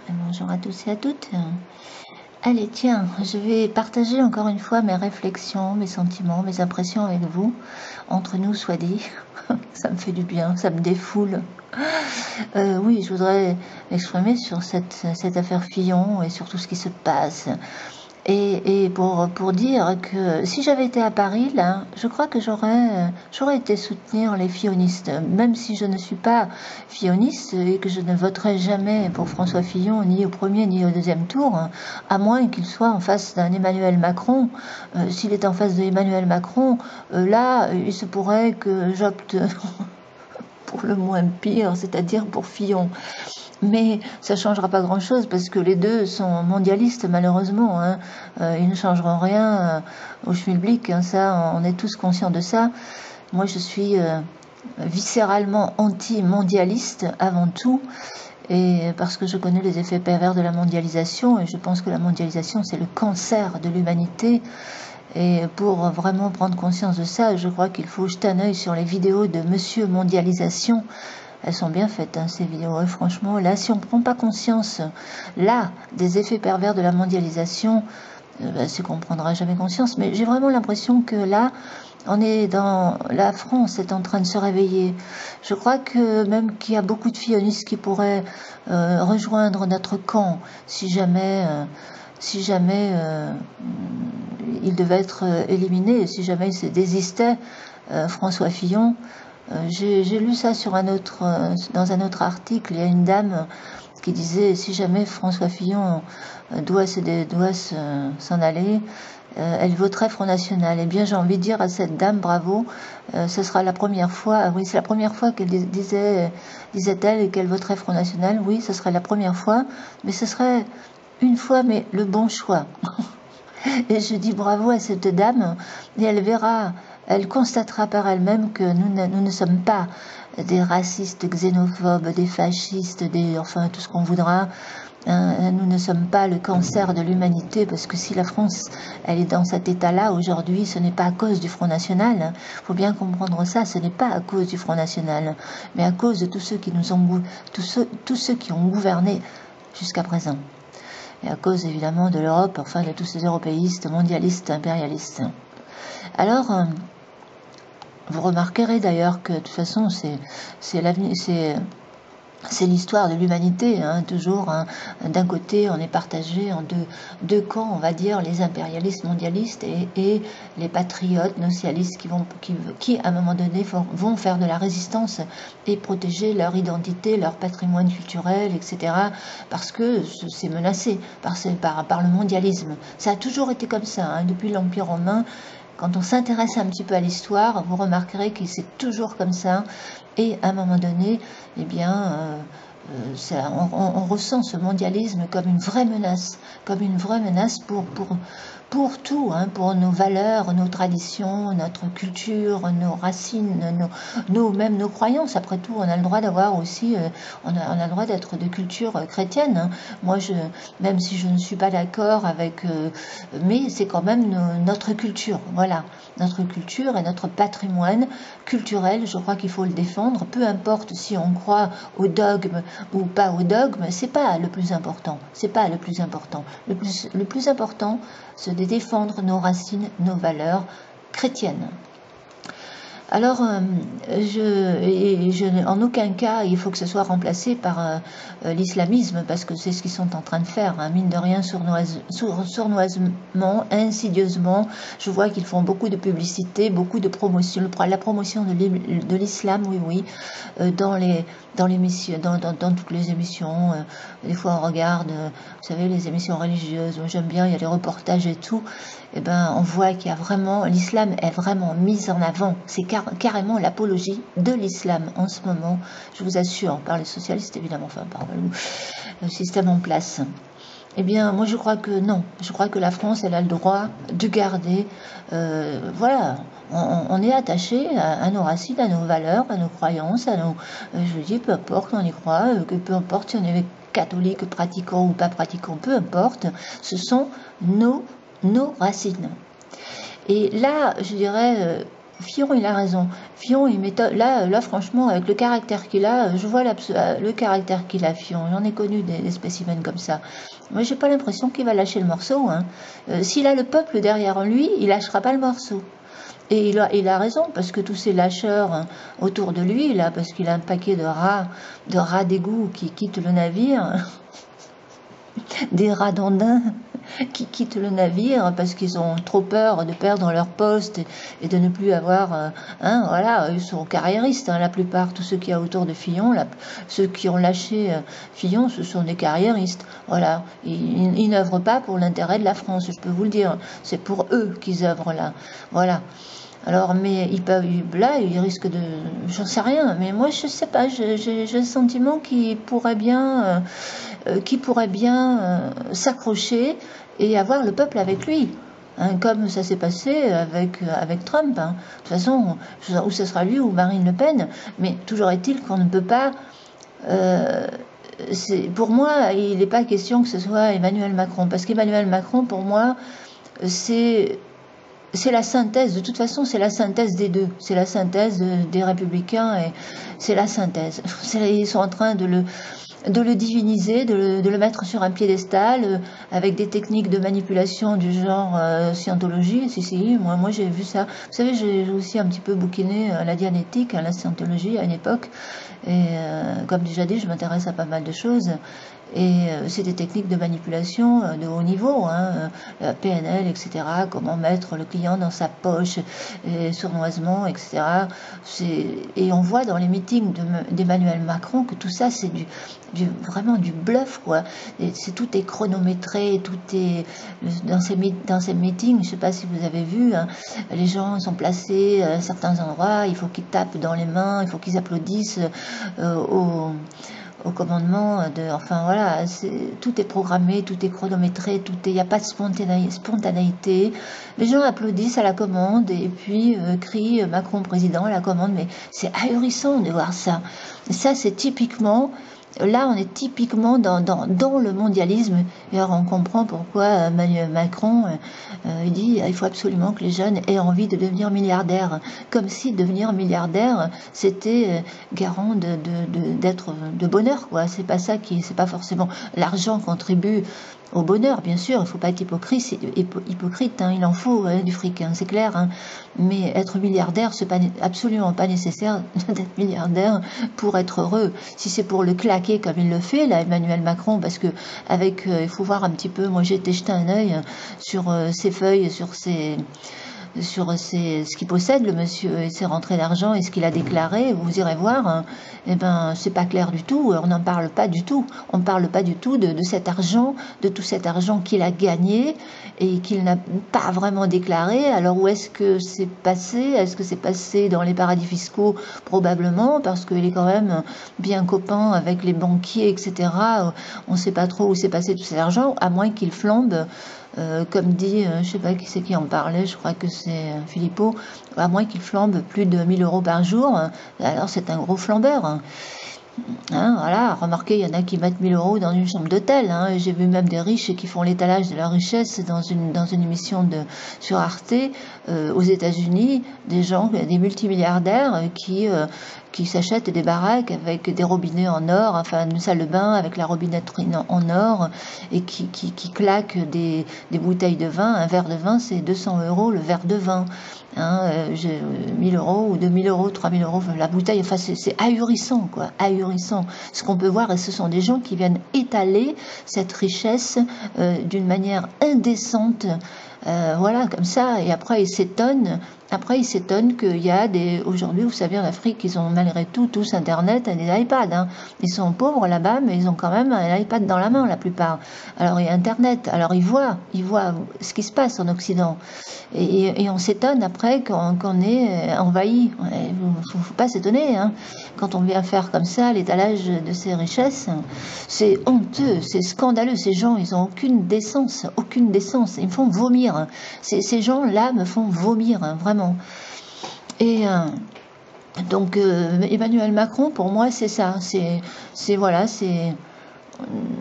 Bonjour à tous et à toutes. Allez, tiens, je vais partager encore une fois mes réflexions, mes sentiments, mes impressions avec vous. Entre nous, soit dit. Ça me fait du bien, ça me défoule. Oui, je voudrais m'exprimer sur cette affaire Fillon et sur tout ce qui se passe. Et pour dire que si j'avais été à Paris, là, je crois que j'aurais été soutenir les fillonistes, même si je ne suis pas filloniste et que je ne voterai jamais pour François Fillon, ni au premier ni au deuxième tour, à moins qu'il soit en face d'un Emmanuel Macron. S'il est en face de Emmanuel Macron, là, il se pourrait que j'opte pour le moins pire, c'est-à-dire pour Fillon. Mais ça ne changera pas grand-chose parce que les deux sont mondialistes malheureusement. Ils ne changeront rien au schmilblick, ça, on est tous conscients de ça. Moi, je suis viscéralement anti-mondialiste avant tout, et parce que je connais les effets pervers de la mondialisation, et je pense que la mondialisation, c'est le cancer de l'humanité. Et pour vraiment prendre conscience de ça, je crois qu'il faut jeter un œil sur les vidéos de Monsieur Mondialisation. Elles sont bien faites, ces vidéos. Et franchement, là, si on ne prend pas conscience, là, des effets pervers de la mondialisation, c'est qu'on ne prendra jamais conscience. Mais j'ai vraiment l'impression que là, la France est en train de se réveiller. Je crois que même qu'il y a beaucoup de fillonistes qui pourraient rejoindre notre camp si jamais il devait être éliminé, si jamais il se désistait, François Fillon. J'ai lu ça dans un autre article. Il y a une dame qui disait si jamais François Fillon doit s'en aller, elle voterait Front National. Eh bien, j'ai envie de dire à cette dame, bravo, ce sera la première fois, oui, c'est la première fois qu'elle disait-elle, qu'elle voterait Front National. Oui, ce serait la première fois, mais ce serait une fois, mais le bon choix. Et je dis bravo à cette dame, et elle verra, elle constatera par elle-même que nous ne sommes pas des racistes xénophobes, des fascistes, enfin tout ce qu'on voudra. Nous ne sommes pas le cancer de l'humanité, parce que si la France, elle est dans cet état-là aujourd'hui, ce n'est pas à cause du Front National. Faut bien comprendre ça, ce n'est pas à cause du Front National, mais à cause de tous ceux qui ont gouverné jusqu'à présent. Et à cause évidemment de l'Europe, enfin de tous ces européistes, mondialistes, impérialistes. Alors, vous remarquerez d'ailleurs que de toute façon, c'est l'histoire de l'humanité, toujours. D'un côté, on est partagé en deux camps, on va dire, les impérialistes mondialistes et les patriotes nationalistes qui à un moment donné, vont faire de la résistance et protéger leur identité, leur patrimoine culturel, etc. Parce que c'est menacé par le mondialisme. Ça a toujours été comme ça, depuis l'Empire romain. Quand on s'intéresse un petit peu à l'histoire, vous remarquerez que c'est toujours comme ça. Et à un moment donné, eh bien, on ressent ce mondialisme comme une vraie menace pour tout, pour nos valeurs, nos traditions, notre culture, nos racines, même nos croyances. Après tout, on a le droit d'avoir aussi, on a le droit d'être de culture chrétienne. Moi, même si je ne suis pas d'accord avec, mais c'est quand même notre culture, voilà, notre culture et notre patrimoine culturel. Je crois qu'il faut le défendre, peu importe si on croit au dogme ou pas au dogme, c'est pas le plus important. C'est pas le plus important. Le plus important, c'est de défendre nos racines, nos valeurs chrétiennes. Alors, en aucun cas, il faut que ce soit remplacé par l'islamisme, parce que c'est ce qu'ils sont en train de faire, mine de rien, sournoisement, insidieusement. Je vois qu'ils font beaucoup de publicité, beaucoup de promotion, la promotion de l'islam, oui, dans toutes les émissions. Des fois, on regarde, vous savez, les émissions religieuses. Moi, j'aime bien, il y a les reportages et tout. Eh ben, on voit qu'il y a vraiment, l'islam est vraiment mis en avant. C'est carrément l'apologie de l'islam en ce moment, je vous assure, par les socialistes évidemment, enfin par le système en place. Eh bien, moi je crois que non. Je crois que la France, elle a le droit de garder, voilà, on est attaché à nos racines, à nos valeurs, à nos croyances, je dis, peu importe, on y croit, que peu importe si on est catholique, pratiquant ou pas pratiquant, peu importe, ce sont nos racines. Et là, je dirais, Fillon, il a raison. Fillon, il m'étonne. Là, franchement, avec le caractère qu'il a, je vois le caractère qu'il a, Fillon. J'en ai connu des spécimens comme ça. Moi, j'ai pas l'impression qu'il va lâcher le morceau. Hein. S'il a le peuple derrière lui, il lâchera pas le morceau. Et il a raison, parce que tous ces lâcheurs hein, autour de lui, là, parce qu'il a un paquet de rats d'égout qui quittent le navire, des rats d'andins qui quittent le navire parce qu'ils ont trop peur de perdre leur poste et de ne plus avoir... hein, voilà, ils sont carriéristes, hein, la plupart, tous ceux qui y a autour de Fillon, ceux qui ont lâché Fillon, ce sont des carriéristes. Voilà, ils n'œuvrent pas pour l'intérêt de la France, je peux vous le dire. C'est pour eux qu'ils œuvrent là. Voilà. Alors, mais là, il risque de... J'en sais rien, mais moi, je sais pas, j'ai le sentiment qu'il pourrait bien, s'accrocher et avoir le peuple avec lui. Hein, comme ça s'est passé avec Trump. Hein. De toute façon, ou ce sera lui ou Marine Le Pen, mais toujours est-il qu'on ne peut pas... pour moi, il n'est pas question que ce soit Emmanuel Macron, parce qu'Emmanuel Macron, pour moi, c'est la synthèse, de toute façon, c'est la synthèse des deux. C'est la synthèse des Républicains et c'est la synthèse. Ils sont en train de le diviniser, de le mettre sur un piédestal avec des techniques de manipulation du genre scientologie. Si, moi j'ai vu ça. Vous savez, j'ai aussi un petit peu bouquiné la dianétique, la scientologie à une époque. Et comme déjà dit, je m'intéresse à pas mal de choses. Et c'est des techniques de manipulation de haut niveau, hein, PNL, etc. Comment mettre le client dans sa poche, et sournoisement, etc. Et on voit dans les meetings d'Emmanuel Macron que tout ça, c'est vraiment du bluff, quoi. Tout est chronométré, tout est dans ces meetings. Je ne sais pas si vous avez vu, hein, les gens sont placés à certains endroits. Il faut qu'ils tapent dans les mains, il faut qu'ils applaudissent au commandement enfin voilà, tout est programmé, tout est chronométré, il n'y a pas de spontanéité. Les gens applaudissent à la commande et puis crient Macron président à la commande, mais c'est ahurissant de voir ça. Et ça, c'est typiquement... Là, on est typiquement dans le mondialisme. Et alors, on comprend pourquoi Emmanuel Macron dit il faut absolument que les jeunes aient envie de devenir milliardaires. Comme si devenir milliardaire, c'était garant de bonheur, quoi. C'est pas ça c'est pas forcément... L'argent contribue au bonheur, bien sûr, il ne faut pas être hypocrite, hein, il en faut du fric, hein, c'est clair, hein, mais être milliardaire, c'est absolument pas nécessaire d'être milliardaire pour être heureux. Si c'est pour le claquer comme il le fait, là, Emmanuel Macron, parce que il faut voir un petit peu, moi j'ai été jeter un œil sur ses feuilles, sur ce qu'il possède, le monsieur, et ses rentrées d'argent, et ce qu'il a déclaré, vous irez voir, hein, eh ben, c'est pas clair du tout, on n'en parle pas du tout. On ne parle pas du tout de cet argent, de tout cet argent qu'il a gagné et qu'il n'a pas vraiment déclaré. Alors, où est-ce que c'est passé? Est-ce que c'est passé dans les paradis fiscaux? Probablement, parce qu'il est quand même bien copain avec les banquiers, etc. On ne sait pas trop où s'est passé tout cet argent, à moins qu'il flambe. Comme dit, je ne sais pas qui c'est qui en parlait, je crois que c'est Philippot, à moins qu'il flambe plus de 1000 € par jour, alors c'est un gros flambeur. Hein, voilà, remarquez, il y en a qui mettent 1000 € dans une chambre d'hôtel. Hein, j'ai vu même des riches qui font l'étalage de leur richesse dans une émission sur Arte aux États-Unis, des gens, des multimilliardaires qui s'achètent des baraques avec des robinets en or, enfin une salle de bain avec la robinetterie en or, et qui claquent des bouteilles de vin. Un verre de vin, c'est 200 € le verre de vin. Hein, 1000 € ou 2000 €, 3000 € la bouteille, enfin c'est ahurissant, quoi, ahurissant ce qu'on peut voir, et ce sont des gens qui viennent étaler cette richesse d'une manière indécente, voilà, comme ça, et après ils s'étonnent qu'il y a aujourd'hui, vous savez, en Afrique, ils ont malgré tout tous Internet et des iPads, hein. Ils sont pauvres là-bas, mais ils ont quand même un iPad dans la main, la plupart. Alors, il y a Internet. Alors, ils voient ce qui se passe en Occident. Et on s'étonne après qu'on est envahi. Il ne faut pas s'étonner, hein. Quand on vient faire comme ça l'étalage de ces richesses, c'est honteux, c'est scandaleux. Ces gens, ils n'ont aucune décence. Ils me font vomir. Ces gens-là me font vomir, hein, vraiment. Et donc Emmanuel Macron, pour moi, c'est ça.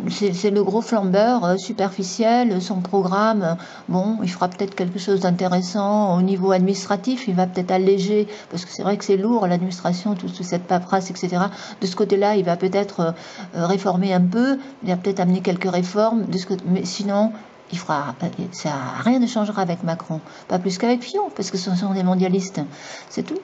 c'est le gros flambeur superficiel, son programme, bon, il fera peut-être quelque chose d'intéressant au niveau administratif, il va peut-être alléger, parce que c'est vrai que c'est lourd l'administration, toute cette paperasse, etc. De ce côté-là, il va peut-être réformer un peu, il va peut-être amener quelques réformes, mais sinon, rien ne changera avec Macron, pas plus qu'avec Fillon, parce que ce sont des mondialistes, c'est tout.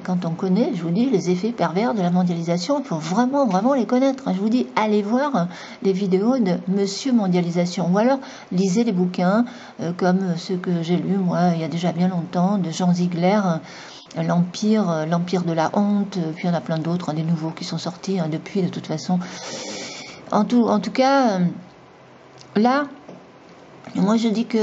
Quand on connaît, je vous dis, les effets pervers de la mondialisation, il faut vraiment, vraiment les connaître. Je vous dis, allez voir les vidéos de Monsieur Mondialisation, ou alors lisez les bouquins, comme ceux que j'ai lus, moi, il y a déjà bien longtemps, de Jean Ziegler, l'empire de la honte, puis il y en a plein d'autres, des nouveaux qui sont sortis depuis, de toute façon. En tout cas, là, moi, je dis que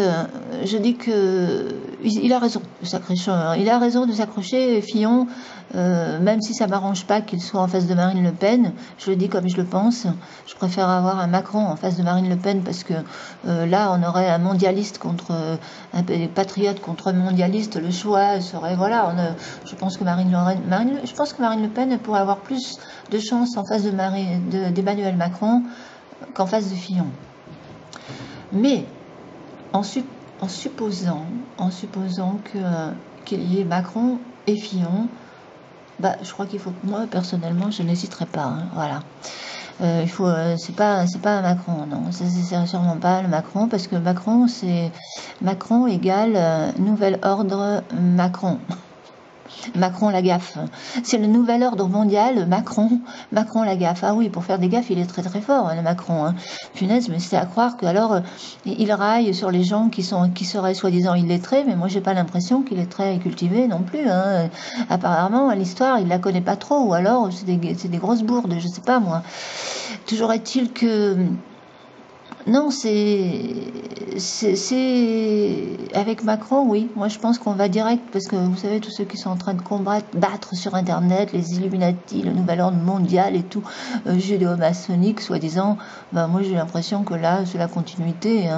il a raison de s'accrocher. Il a raison de s'accrocher, Fillon, même si ça m'arrange pas qu'il soit en face de Marine Le Pen. Je le dis comme je le pense. Je préfère avoir un Macron en face de Marine Le Pen parce que là, on aurait un mondialiste contre un patriote contre un mondialiste. Le choix serait voilà. Je pense que Marine Le Pen pourrait avoir plus de chance en face d'Emmanuel Macron qu'en face de Fillon. Mais en supposant qu'il y ait Macron et Fillon, je crois qu'il faut que moi, personnellement, je n'hésiterai pas. Voilà. C'est pas Macron, non. C'est sûrement pas le Macron, parce que Macron égale nouvel ordre Macron. Macron la gaffe. C'est le nouvel ordre mondial, Macron la gaffe. Ah oui, pour faire des gaffes, il est très très fort, le Macron. Punaise, mais c'est à croire que alors il raille sur les gens qui seraient soi-disant illettrés, mais moi j'ai pas l'impression qu'il est très cultivé non plus. Apparemment, l'histoire, il la connaît pas trop, ou alors c'est des grosses bourdes, je sais pas moi. Toujours est-il que non, avec Macron, oui. Moi, je pense qu'on va direct, parce que vous savez, tous ceux qui sont en train de battre sur Internet, les Illuminati, le nouvel ordre mondial et tout, judéo-maçonnique, soi-disant, moi, j'ai l'impression que là, c'est la continuité.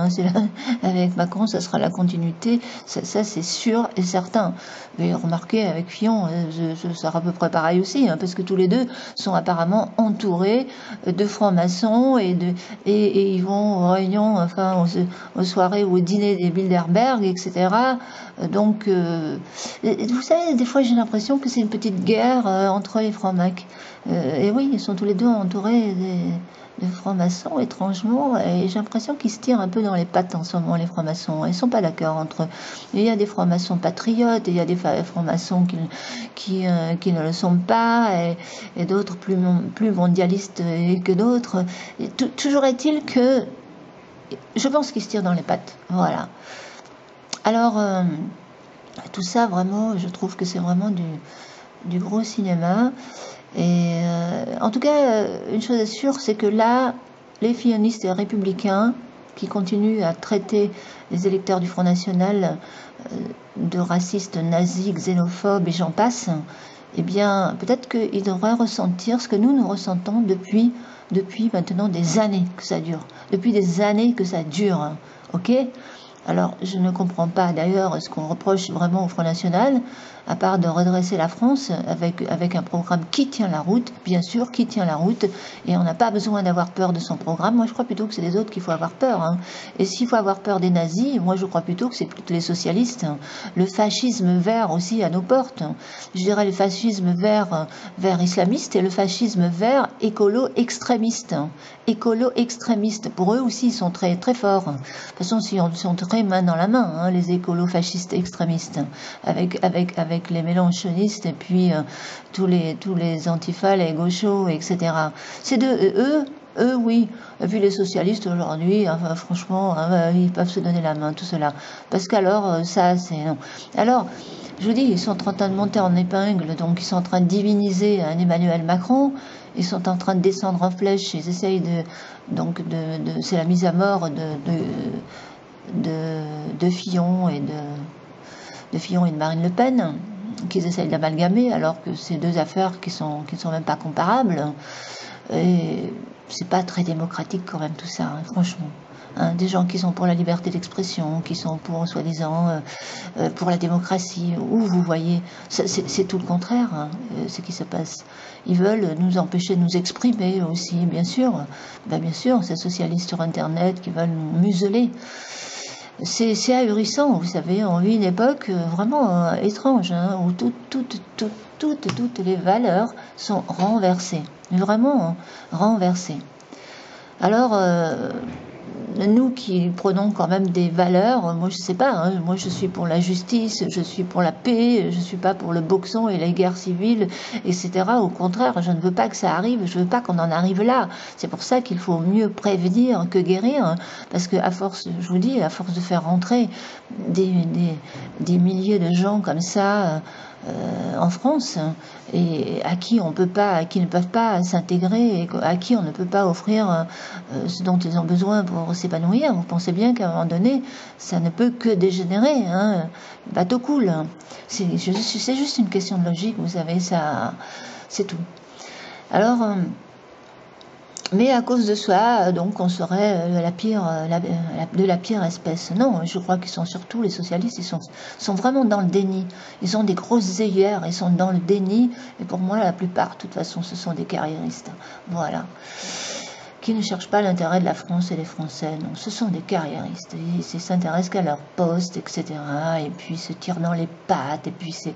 Avec Macron, ça sera la continuité. Ça c'est sûr et certain. Mais remarquez, avec Fillon, ça sera à peu près pareil aussi, parce que tous les deux sont apparemment entourés de francs-maçons et ils vont aux réunions, enfin aux soirées ou au dîner des Bilderberg, etc. Donc, vous savez, des fois j'ai l'impression que c'est une petite guerre entre les francs-macs. Et oui, ils sont tous les deux entourés de francs-maçons, étrangement, et j'ai l'impression qu'ils se tirent un peu dans les pattes en ce moment, les francs-maçons. Ils sont pas d'accord entre eux. Il y a des francs-maçons patriotes, et il y a des francs-maçons qui ne le sont pas, et d'autres plus mondialistes que d'autres. Toujours est-il que je pense qu'ils se tirent dans les pattes. Voilà. Alors, tout ça, vraiment, je trouve que c'est vraiment du gros cinéma. Et en tout cas, une chose est sûre, c'est que là, les fillonistes et républicains qui continuent à traiter les électeurs du Front National de racistes, nazis, xénophobes et j'en passe, eh bien, peut-être qu'ils devraient ressentir ce que nous ressentons depuis maintenant des années que ça dure. Depuis des années que ça dure. Ok ? Alors, je ne comprends pas d'ailleurs ce qu'on reproche vraiment au Front National, à part de redresser la France avec un programme qui tient la route, bien sûr, qui tient la route, et on n'a pas besoin d'avoir peur de son programme. Moi, je crois plutôt que c'est les autres qu'il faut avoir peur. Et s'il faut avoir peur des nazis, moi, je crois plutôt que c'est plutôt les socialistes. Le fascisme vert aussi à nos portes. Je dirais le fascisme vert islamiste et le fascisme vert écolo-extrémiste. Écolo-extrémiste, pour eux aussi, ils sont très, très forts. De toute façon, ils sont très main dans la main, les écolo-fascistes extrémistes, avec les mélanchonistes et puis tous les antifas, les gauchos, etc. C'est eux, oui. Et puis les socialistes aujourd'hui, franchement, ils peuvent se donner la main, tout cela. Parce qu'alors, ça, c'est non. Alors, je vous dis, ils sont en train de monter en épingle, donc ils sont en train de diviniser un Emmanuel Macron. Ils sont en train de descendre en flèche. Ils essayent c'est la mise à mort de Fillon et de Marine Le Pen, qu'ils essayent d'amalgamer, alors que c'est deux affaires qui sont même pas comparables. Et c'est pas très démocratique quand même tout ça, hein, franchement. Hein, des gens qui sont pour la liberté d'expression, qui sont pour, soi-disant, pour la démocratie, où vous voyez, c'est tout le contraire, hein, ce qui se passe. Ils veulent nous empêcher de nous exprimer aussi, bien sûr. Ben, bien sûr, ces socialistes sur Internet qui veulent nous museler. C'est ahurissant, vous savez, on vit une époque vraiment étrange, hein, où toutes les valeurs sont renversées, vraiment renversées. Alors, nous qui prenons quand même des valeurs, moi je sais pas, hein, moi je suis pour la justice, je suis pour la paix, je suis pas pour le boxon et les guerres civiles, etc. Au contraire, je ne veux pas que ça arrive, je veux pas qu'on en arrive là. C'est pour ça qu'il faut mieux prévenir que guérir, hein, parce que à force, je vous dis, à force de faire rentrer des milliers de gens comme ça en France, et à qui on peut pas, qui ne peuvent pas s'intégrer, et à qui on ne peut pas offrir ce dont ils ont besoin pour s'épanouir. Vous pensez bien qu'à un moment donné, ça ne peut que dégénérer, hein. Le bateau coule. C'est juste une question de logique, vous savez, ça, c'est tout. Alors, mais à cause de ça, donc on serait de la pire espèce. Non, je crois qu'ils sont surtout, les socialistes, ils sont vraiment dans le déni. Ils ont des grosses œillères, ils sont dans le déni. Et pour moi, la plupart, de toute façon, ce sont des carriéristes. Voilà. Qui ne cherchent pas l'intérêt de la France et des Français. Non, ce sont des carriéristes. Ils s'intéressent qu'à leur poste, etc. Et puis se tirent dans les pattes. Et puis c'est...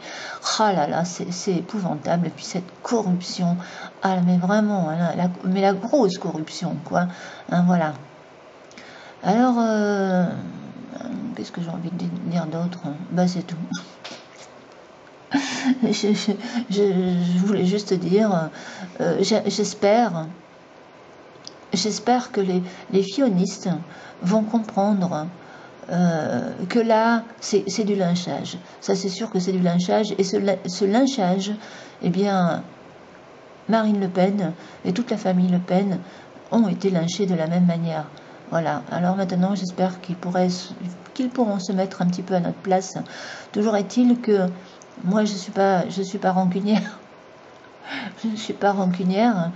Oh là là, c'est épouvantable. Et puis cette corruption. Ah, mais vraiment, hein, mais la grosse corruption, quoi. Hein, voilà. Alors, qu'est-ce que j'ai envie de dire d'autre? Ben, c'est tout. Je voulais juste dire, j'espère que les fionistes vont comprendre que là, c'est du lynchage. Ça, c'est sûr que c'est du lynchage. Et ce lynchage, eh bien, Marine Le Pen et toute la famille Le Pen ont été lynchés de la même manière. Voilà. Alors maintenant, j'espère qu'ils pourront se mettre un petit peu à notre place. Toujours est-il que moi, je suis pas rancunière. Je ne suis pas rancunière.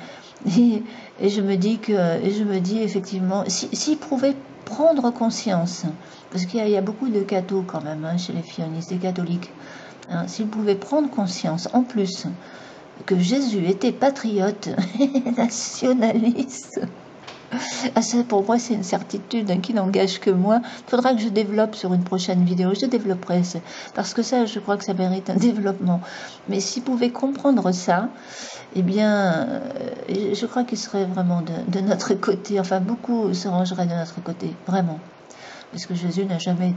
Et je me dis effectivement, s'ils pouvaient prendre conscience, parce qu'il y a beaucoup de cathos quand même, hein, chez les fionistes, des catholiques, hein, s'ils pouvaient prendre conscience, en plus, que Jésus était patriote et nationaliste. Ah, ça, pour moi, c'est une certitude, hein, qui n'engage que moi. Il faudra que je développe sur une prochaine vidéo. Je développerai, parce que ça, je crois que ça mérite un développement. Mais s'ils pouvaient comprendre ça, eh bien, je crois qu'ils seraient vraiment de notre côté. Enfin, beaucoup se rangeraient de notre côté, vraiment. Parce que Jésus n'a jamais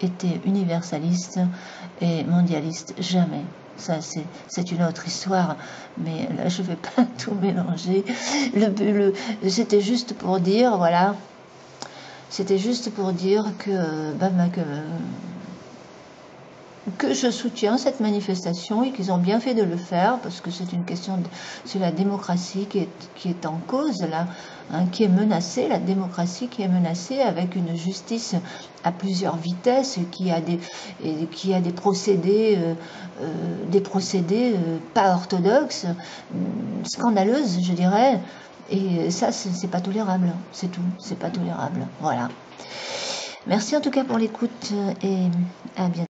été universaliste et mondialiste, jamais. Ça, c'est une autre histoire, mais là, je ne vais pas tout mélanger. C'était juste pour dire, voilà, c'était juste pour dire que je soutiens cette manifestation et qu'ils ont bien fait de le faire, parce que c'est une question c'est la démocratie qui est en cause là, hein, qui est menacée, la démocratie qui est menacée, avec une justice à plusieurs vitesses, qui a des procédés pas orthodoxes, scandaleuses, je dirais, et ça c'est pas tolérable, c'est tout, c'est pas tolérable. Voilà. Merci en tout cas pour l'écoute et à bientôt.